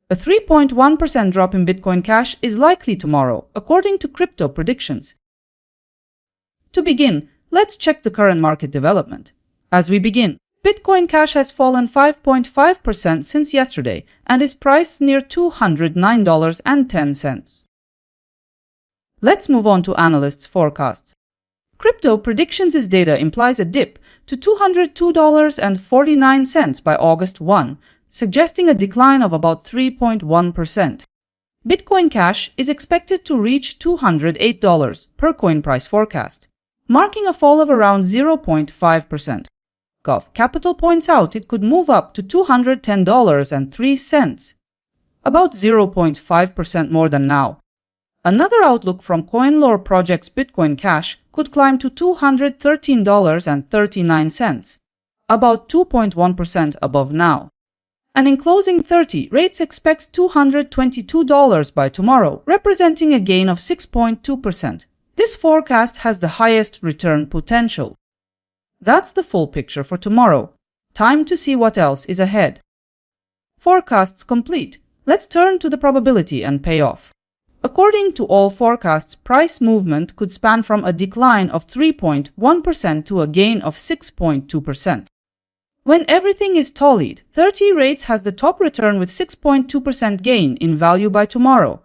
A 3.1% drop in Bitcoin Cash is likely tomorrow, according to crypto predictions. To begin, let's check the current market development. As we begin, Bitcoin Cash has fallen 5.5% since yesterday and is priced near $209.10. Let's move on to analysts' forecasts. Crypto predictions' data implies a dip to $202.49 by August 1, suggesting a decline of about 3.1%. Bitcoin Cash is expected to reach $208 per coin price forecast, marking a fall of around 0.5%. Gov Capital points out it could move up to $210.03, about 0.5% more than now. Another outlook from CoinLore projects Bitcoin Cash could climb to $213.39, about 2.1% above now. And in closing 30, Rates expects $222 by tomorrow, representing a gain of 6.2%. This forecast has the highest return potential. That's the full picture for tomorrow. Time to see what else is ahead. Forecasts complete. Let's turn to the probability and payoff. According to all forecasts, price movement could span from a decline of 3.1% to a gain of 6.2%. When everything is tallied, 30 Rates has the top return with 6.2% gain in value by tomorrow.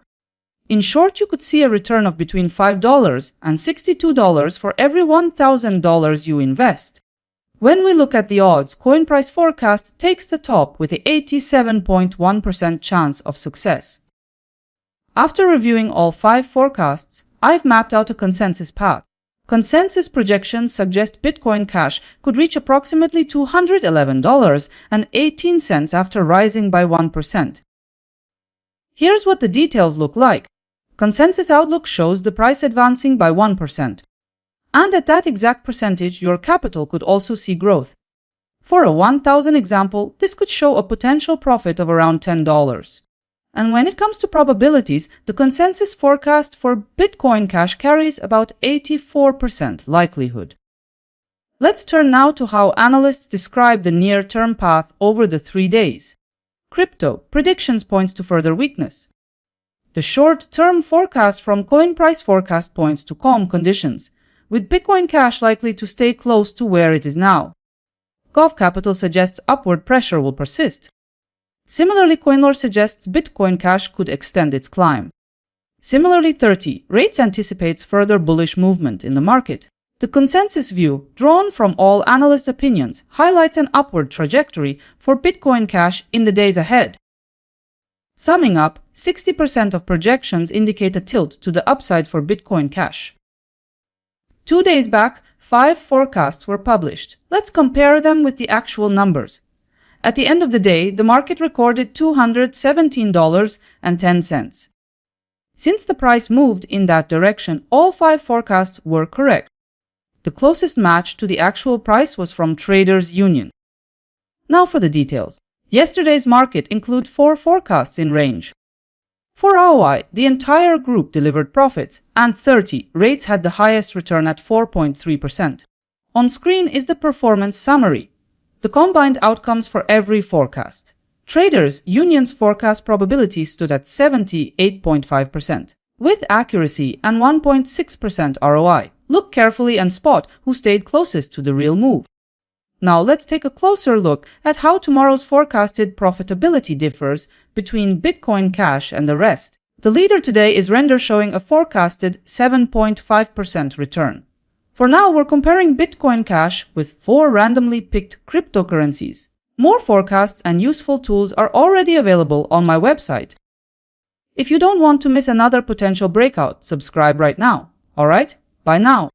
In short, you could see a return of between $5 and $62 for every $1,000 you invest. When we look at the odds, coin price forecast takes the top with an 87.1% chance of success. After reviewing all 5 forecasts, I've mapped out a consensus path. Consensus projections suggest Bitcoin Cash could reach approximately $211.18 after rising by 1%. Here's what the details look like. Consensus outlook shows the price advancing by 1%. And at that exact percentage, your capital could also see growth. For a 1,000 example, this could show a potential profit of around $10. And when it comes to probabilities, the consensus forecast for Bitcoin Cash carries about 84% likelihood. Let's turn now to how analysts describe the near-term path over the 3 days. Crypto predictions points to further weakness. The short-term forecast from Coin Price Forecast points to calm conditions, with Bitcoin Cash likely to stay close to where it is now. Gov Capital suggests upward pressure will persist. Similarly, CoinLore suggests Bitcoin Cash could extend its climb. Similarly, 30 Rates anticipates further bullish movement in the market. The consensus view, drawn from all analyst opinions, highlights an upward trajectory for Bitcoin Cash in the days ahead. Summing up, 60% of projections indicate a tilt to the upside for Bitcoin Cash. 2 days back, 5 forecasts were published. Let's compare them with the actual numbers. At the end of the day, the market recorded $217.10. Since the price moved in that direction, all 5 forecasts were correct. The closest match to the actual price was from Traders Union. Now for the details. Yesterday's market included 4 forecasts in range. For ROI, the entire group delivered profits, and 30 Rates had the highest return at 4.3%. On screen is the performance summary. The combined outcomes for every forecast. Traders Union's forecast probability stood at 78.5%, with accuracy and 1.6% ROI. Look carefully and spot who stayed closest to the real move. Now let's take a closer look at how tomorrow's forecasted profitability differs between Bitcoin Cash and the rest. The leader today is Render, showing a forecasted 7.5% return. For now, we're comparing Bitcoin Cash with 4 randomly picked cryptocurrencies. More forecasts and useful tools are already available on my website. If you don't want to miss another potential breakout, subscribe right now. Alright? Bye now.